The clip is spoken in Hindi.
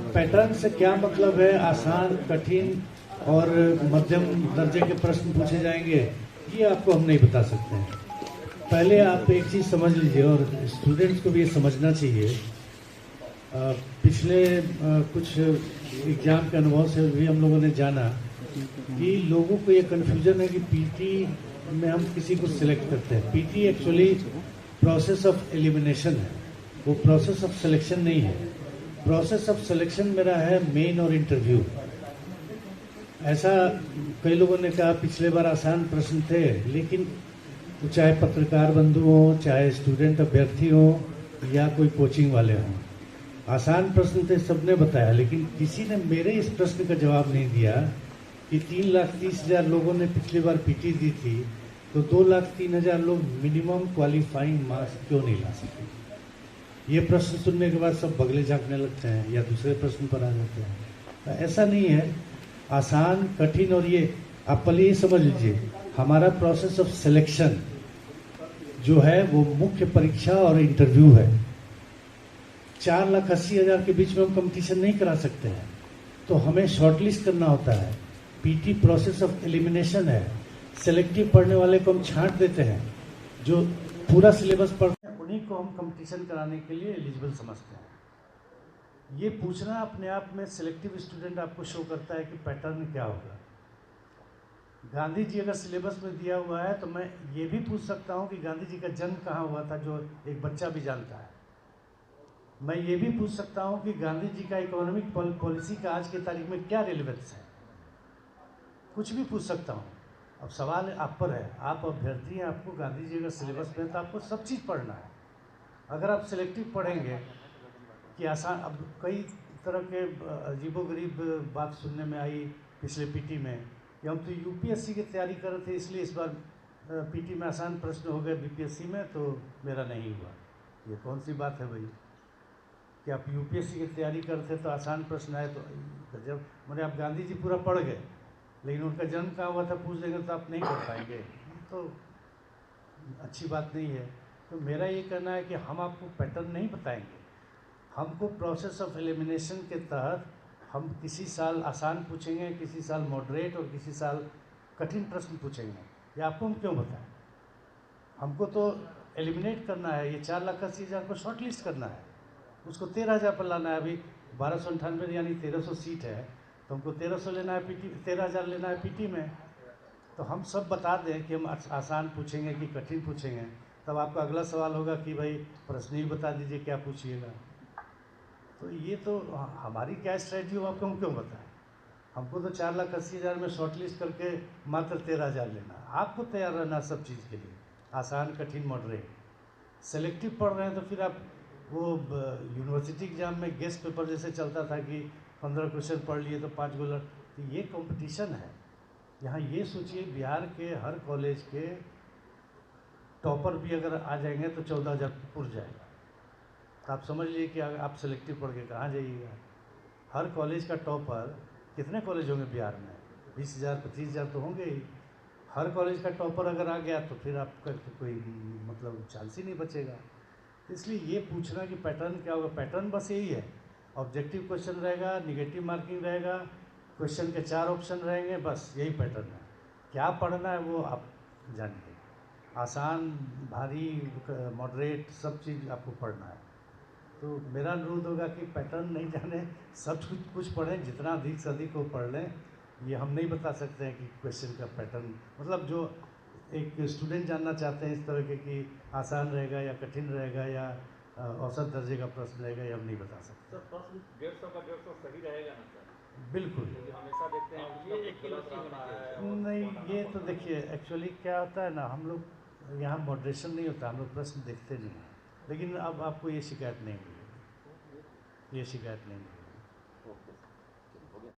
पैटर्न से क्या मतलब है? आसान, कठिन और मध्यम दर्जे के प्रश्न पूछे जाएंगे, ये आपको हम नहीं बता सकते हैं। पहले आप एक चीज़ समझ लीजिए, और स्टूडेंट्स को भी ये समझना चाहिए। पिछले कुछ एग्जाम के अनुभव से भी हम लोगों ने जाना कि लोगों को ये कन्फ्यूजन है कि पीटी में हम किसी को सिलेक्ट करते हैं। PT actually process of elimination है, वो प्रोसेस ऑफ सिलेक्शन नहीं है। प्रोसेस ऑफ सिलेक्शन मेरा है मेन और इंटरव्यू। ऐसा कई लोगों ने कहा पिछले बार आसान प्रश्न थे, लेकिन चाहे पत्रकार बंधु हों, चाहे स्टूडेंट अभ्यर्थी हों या कोई कोचिंग वाले हों, आसान प्रश्न थे, सबने बताया। लेकिन किसी ने मेरे इस प्रश्न का जवाब नहीं दिया कि 3,30,000 लोगों ने पिछली बार पीटी दी थी, तो 2,03,000 लोग मिनिमम क्वालिफाइंग मार्क्स क्यों नहीं ला सके? ये प्रश्न सुनने के बाद सब बगले झाँकने लगते हैं या दूसरे प्रश्न पर आ जाते हैं। तो ऐसा नहीं है। आसान, कठिन और ये आप पहले ये समझ लीजिए, हमारा प्रोसेस ऑफ सिलेक्शन जो है वो मुख्य परीक्षा और इंटरव्यू है। 4,80,000 के बीच में हम कंपटीशन नहीं करा सकते हैं, तो हमें शॉर्टलिस्ट करना होता है। पीटी प्रोसेस ऑफ एलिमिनेशन है। सेलेक्टिव पढ़ने वाले को हम छांट देते हैं, जो पूरा सिलेबस पढ़ते हैं उन्हीं को हम कंपटीशन कराने के लिए एलिजिबल समझते हैं। ये पूछना अपने आप में सिलेक्टिव स्टूडेंट आपको शो करता है कि पैटर्न क्या होगा। गांधी जी अगर सिलेबस में दिया हुआ है तो मैं ये भी पूछ सकता हूँ कि गांधी जी का जन्म कहाँ हुआ था, जो एक बच्चा भी जानता है। मैं ये भी पूछ सकता हूँ कि गांधी जी का इकोनॉमिक पॉलिसी का आज की तारीख में क्या रिलेवेंस है। कुछ भी पूछ सकता हूँ। अब सवाल आप पर है, आप अभ्यर्थी हैं, आपको गांधी जी का सिलेबस में तो आपको सब चीज़ पढ़ना है। अगर आप सिलेक्टिव पढ़ेंगे कि आसान, अब कई तरह के अजीबोगरीब बात सुनने में आई पिछले पीटी में कि हम तो यूपीएससी की तैयारी कर रहे थे, इसलिए इस बार पीटी में आसान प्रश्न हो गए, बीपीएससी में तो मेरा नहीं हुआ। ये कौन सी बात है भाई कि आप यूपीएससी की तैयारी करते तो आसान प्रश्न आए? तो जब मैंने आप गांधी जी पूरा पढ़ गए, लेकिन उनका जन्म कहाँ हुआ था पूछ देंगे तो आप नहीं कर पाएंगे, तो अच्छी बात नहीं है। तो मेरा ये कहना है कि हम आपको पैटर्न नहीं बताएंगे। हमको प्रोसेस ऑफ एलिमिनेशन के तहत हम किसी साल आसान पूछेंगे, किसी साल मॉडरेट और किसी साल कठिन प्रश्न पूछेंगे। ये आपको हम क्यों बताएं? हमको तो एलिमिनेट करना है। ये 4,80,000 को शॉर्ट लिस्ट करना है, उसको 13,000 पर लाना है। अभी 1298 यानी 1,300 सीट है, तो हमको 1,300 लेना है पीटी, 13,000 लेना है पीटी में। तो हम सब बता दें कि हम आसान पूछेंगे कि कठिन पूछेंगे, तब आपका अगला सवाल होगा कि भाई प्रश्न ही बता दीजिए क्या पूछिएगा। तो ये तो हमारी क्या स्ट्रैटेजी हो, आपको हम क्यों बताएं? हमको तो 4,80,000 में शॉर्ट लिस्ट करके मात्र 13,000 लेना। आपको तैयार रहना सब चीज़ के लिए, आसान, कठिन, मॉडरेट। सेलेक्टिव पढ़ रहे हैं तो फिर आप वो यूनिवर्सिटी एग्जाम में गेस्ट पेपर जैसे चलता था कि 15 क्वेश्चन पढ़ लिए तो 5 गो तो ये कंपटीशन है। यहाँ ये सोचिए, बिहार के हर कॉलेज के टॉपर भी अगर आ जाएंगे तो 14,000 पुर जाएगा। तो आप समझ लीजिए कि अगर आप सेलेक्टिव पढ़ के कहाँ जाइएगा। हर कॉलेज का टॉपर, कितने कॉलेज होंगे बिहार में? 20,000 25,000 तो होंगे ही। हर कॉलेज का टॉपर अगर आ गया तो फिर आपका तो कोई मतलब चांस ही नहीं बचेगा। तो इसलिए ये पूछना कि पैटर्न क्या होगा, पैटर्न बस यही है, ऑब्जेक्टिव क्वेश्चन रहेगा, निगेटिव मार्किंग रहेगा, क्वेश्चन के 4 ऑप्शन रहेंगे, बस यही पैटर्न है। क्या पढ़ना है वो आप जानिए। आसान, भारी, मॉडरेट सब चीज़ आपको पढ़ना है। तो मेरा अनुरोध होगा कि पैटर्न नहीं जाने, सब कुछ पढ़ें, जितना अधिक से अधिक वो पढ़ लें। ये हम नहीं बता सकते हैं कि क्वेश्चन का पैटर्न, मतलब जो एक स्टूडेंट जानना चाहते हैं इस तरह के कि आसान रहेगा या कठिन रहेगा या औसत दर्जे का प्रश्न रहेगा, ये हम नहीं बता सकते। सर प्रश्न 150 का 150 सही रहेगा ना सर? बिल्कुल क्योंकि हमेशा देखते हैं ये एक ही गलत रहता है। नहीं। ये तो देखिए एक्चुअली क्या होता है ना, हम लोग यहाँ मॉडरेशन नहीं होता, हम लोग प्रश्न देखते नहीं हैं। लेकिन अब आपको ये शिकायत नहीं मिलेगी, ये शिकायत नहीं मिलेगी।